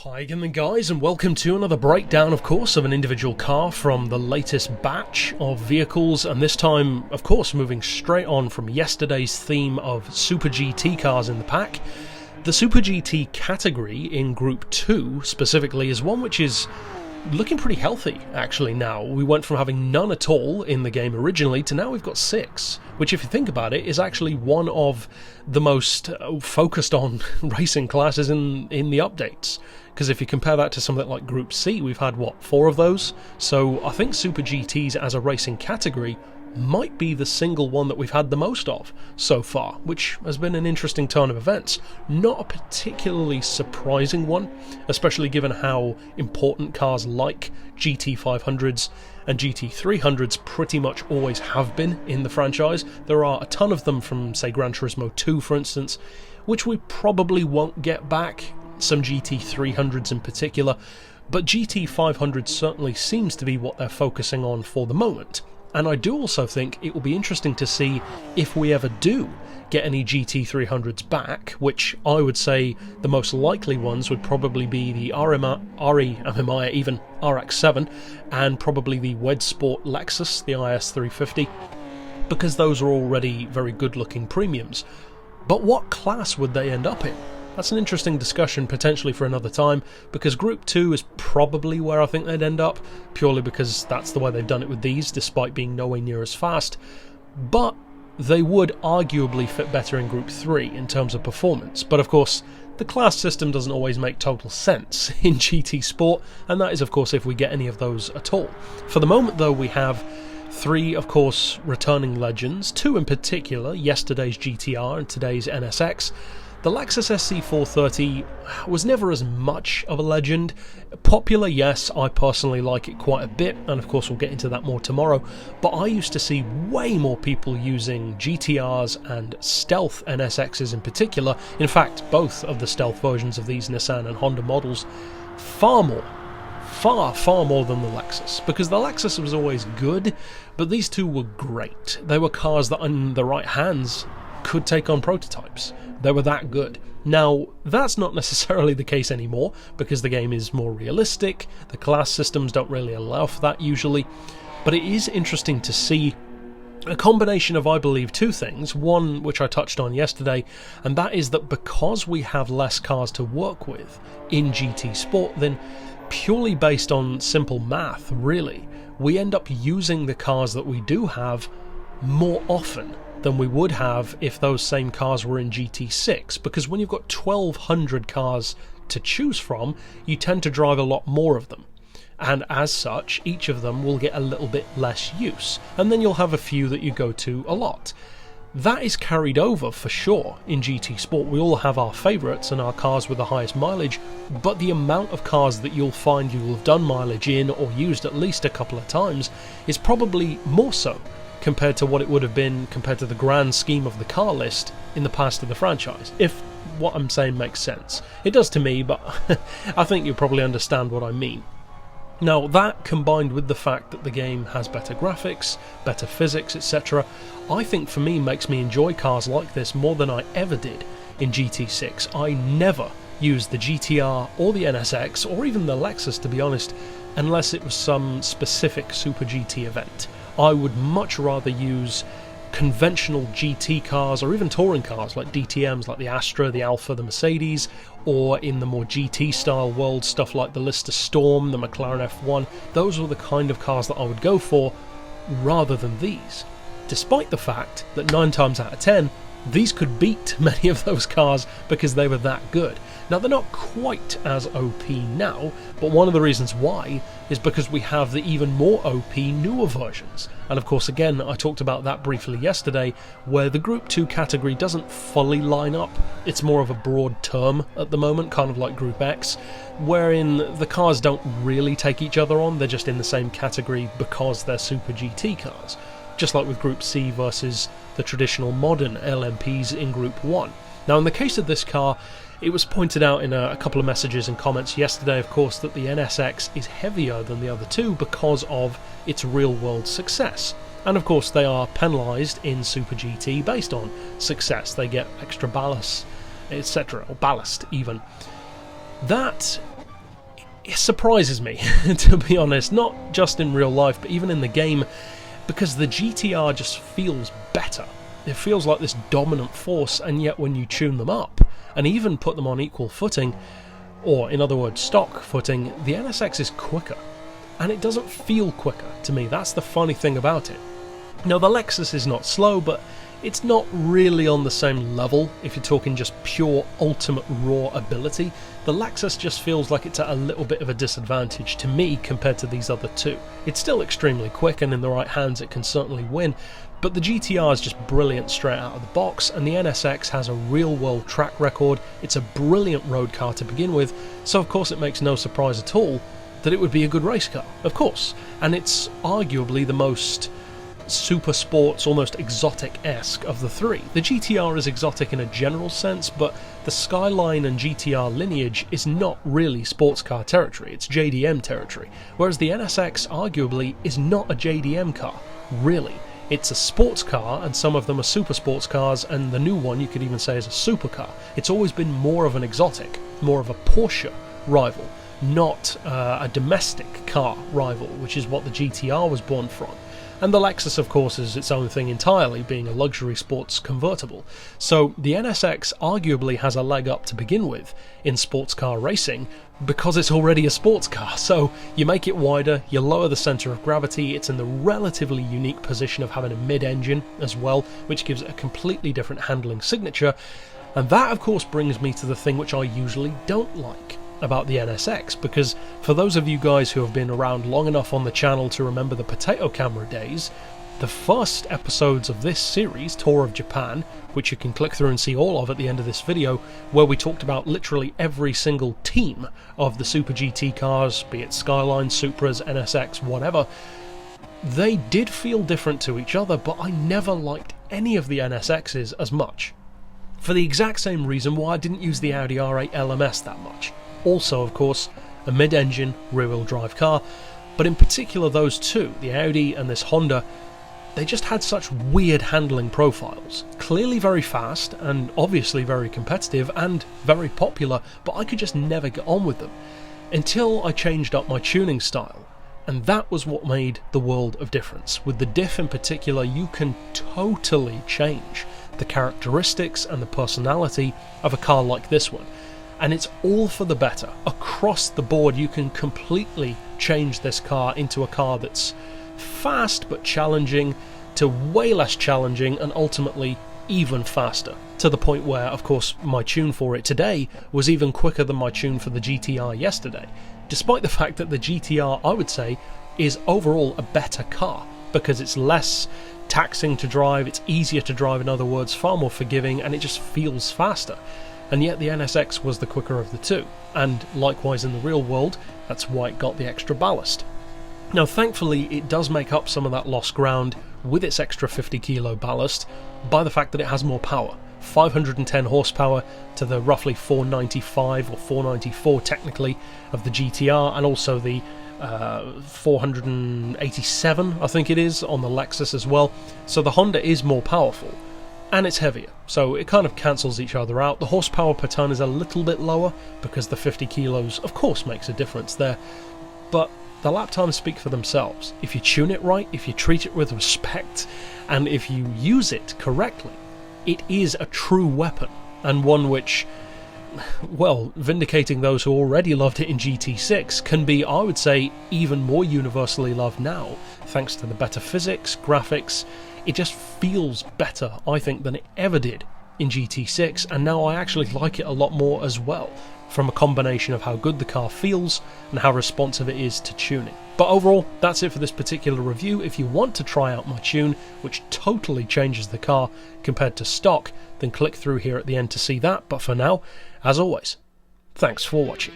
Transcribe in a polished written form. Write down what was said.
Hi again guys, and welcome to another breakdown, of course, of an individual car from the latest batch of vehicles, and this time, of course, moving straight on from yesterday's theme of Super GT cars in the pack. The Super GT category in Group 2 specifically is one which is looking pretty healthy actually now. We went from having none at all in the game originally to now we've got 6, which if you think about it is actually one of the most focused on racing classes in the updates. Because if you compare that to something like Group C, we've had, what, 4 of those? So I think Super GTs as a racing category might be the single one that we've had the most of so far, which has been an interesting turn of events. Not a particularly surprising one, especially given how important cars like GT500s and GT300s pretty much always have been in the franchise. There are a ton of them from, say, Gran Turismo 2, for instance, which we probably won't get back, some GT300s in particular, but GT500 certainly seems to be what they're focusing on for the moment. And I do also think it will be interesting to see if we ever do get any GT300s back, which I would say the most likely ones would probably be the RE, even RX-7, and probably the Wedge Sport Lexis, the IS350, because those are already very good looking premiums. But what class would they end up in? That's an interesting discussion potentially for another time, because Group 2 is probably where I think they'd end up, purely because that's the way they've done it with these, despite being nowhere near as fast. But they would arguably fit better in Group 3 in terms of performance. But of course, the class system doesn't always make total sense in GT Sport, and that is of course if we get any of those at all. For the moment though, we have 3, of course, returning legends, 2 in particular, yesterday's GTR and today's NSX. The Lexus SC430 was never as much of a legend. Popular, yes, I personally like it quite a bit, and of course we'll get into that more tomorrow, but I used to see way more people using GTRs and Stealth NSXs in particular, in fact both of the Stealth versions of these Nissan and Honda models, far more than the Lexus, because the Lexus was always good, but these two were great. They were cars that in the right hands could take on prototypes. They were that good. Now, that's not necessarily the case anymore, because the game is more realistic, the class systems don't really allow for that usually, but it is interesting to see a combination of, I believe, 2 things. One, which I touched on yesterday, and that is that because we have less cars to work with in GT Sport, then purely based on simple math, really, we end up using the cars that we do have more often than we would have if those same cars were in GT6, because when you've got 1200 cars to choose from, you tend to drive a lot more of them, and as such each of them will get a little bit less use, and then you'll have a few that you go to a lot. That is carried over for sure in GT Sport. We all have our favourites and our cars with the highest mileage, but the amount of cars that you'll find you will have done mileage in or used at least a couple of times is probably more so compared to what it would have been compared to the grand scheme of the car list in the past of the franchise, if what I'm saying makes sense. It does to me, but I think you'll probably understand what I mean. Now, that combined with the fact that the game has better graphics, better physics, etc., I think for me makes me enjoy cars like this more than I ever did in GT6. I never used the GTR or the NSX, or even the Lexus to be honest, unless it was some specific Super GT event. I would much rather use conventional GT cars or even touring cars like DTMs like the Astra, the Alfa, the Mercedes, or in the more GT style world stuff like the Lister Storm, the McLaren F1. Those were the kind of cars that I would go for rather than these, despite the fact that 9 times out of 10 these could beat many of those cars because they were that good. Now, they're not quite as OP now, but one of the reasons why is because we have the even more OP newer versions. And of course, again, I talked about that briefly yesterday, where the Group 2 category doesn't fully line up. It's more of a broad term at the moment, kind of like Group X, wherein the cars don't really take each other on, they're just in the same category because they're Super GT cars. Just like with Group C versus the traditional modern LMPs in Group 1. Now, in the case of this car, it was pointed out in a couple of messages and comments yesterday, of course, that the NSX is heavier than the other two because of its real-world success. And of course, they are penalised in Super GT based on success. They get extra ballast, etc., or ballast even. That it surprises me, to be honest, not just in real life, but even in the game, because the GTR just feels better. It feels like this dominant force, and yet when you tune them up, and even put them on equal footing, or in other words stock footing, the NSX is quicker. And it doesn't feel quicker to me, that's the funny thing about it. Now the Lexus is not slow, but it's not really on the same level if you're talking just pure ultimate raw ability. The Lexus just feels like it's at a little bit of a disadvantage to me compared to these other two. It's still extremely quick, and in the right hands it can certainly win, but the GTR is just brilliant straight out of the box, and the NSX has a real world track record. It's a brilliant road car to begin with, so of course it makes no surprise at all that it would be a good race car, of course. And it's arguably the most super sports, almost exotic-esque of the three. The GTR is exotic in a general sense, but the Skyline and GTR lineage is not really sports car territory, it's JDM territory, whereas the NSX arguably is not a JDM car, really. It's a sports car, and some of them are super sports cars, and the new one you could even say is a supercar. It's always been more of an exotic, more of a Porsche rival, not a domestic car rival, which is what the GTR was born from. And the Lexus, of course, is its own thing entirely, being a luxury sports convertible. So the NSX arguably has a leg up to begin with in sports car racing, because it's already a sports car. So you make it wider, you lower the centre of gravity, it's in the relatively unique position of having a mid-engine as well, which gives it a completely different handling signature. And that, of course, brings me to the thing which I usually don't like about the NSX, because for those of you guys who have been around long enough on the channel to remember the potato camera days, the first episodes of this series, Tour of Japan, which you can click through and see all of at the end of this video, where we talked about literally every single team of the Super GT cars, be it Skyline, Supras, NSX, whatever, they did feel different to each other, but I never liked any of the NSXs as much. For the exact same reason why I didn't use the Audi R8 LMS that much. Also, of course, a mid-engine, rear-wheel drive car, but in particular those two, the Audi and this Honda, they just had such weird handling profiles. Clearly very fast, and obviously very competitive, and very popular, but I could just never get on with them, until I changed up my tuning style. And that was what made the world of difference. With the diff in particular, you can totally change the characteristics and the personality of a car like this one. And it's all for the better. Across the board, you can completely change this car into a car that's fast but challenging, to way less challenging, and ultimately even faster. To the point where, of course, my tune for it today was even quicker than my tune for the GTR yesterday. Despite the fact that the GTR, I would say, is overall a better car, because it's less taxing to drive, it's easier to drive, in other words, far more forgiving, and it just feels faster. And yet the NSX was the quicker of the two, and likewise in the real world, that's why it got the extra ballast. Now thankfully it does make up some of that lost ground with its extra 50 kilo ballast by the fact that it has more power. 510 horsepower to the roughly 495 or 494 technically of the GTR, and also the 487 I think it is on the Lexus as well. So the Honda is more powerful. And it's heavier, so it kind of cancels each other out. The horsepower per tonne is a little bit lower, because the 50 kilos of course makes a difference there, but the lap times speak for themselves. If you tune it right, if you treat it with respect, and if you use it correctly, it is a true weapon, and one which, well, vindicating those who already loved it in GT6, can be, I would say, even more universally loved now, thanks to the better physics, graphics. It just feels better, I think, than it ever did in GT6, and now I actually like it a lot more as well, from a combination of how good the car feels and how responsive it is to tuning. But overall, that's it for this particular review. If you want to try out my tune, which totally changes the car compared to stock, then click through here at the end to see that. But for now, as always, thanks for watching.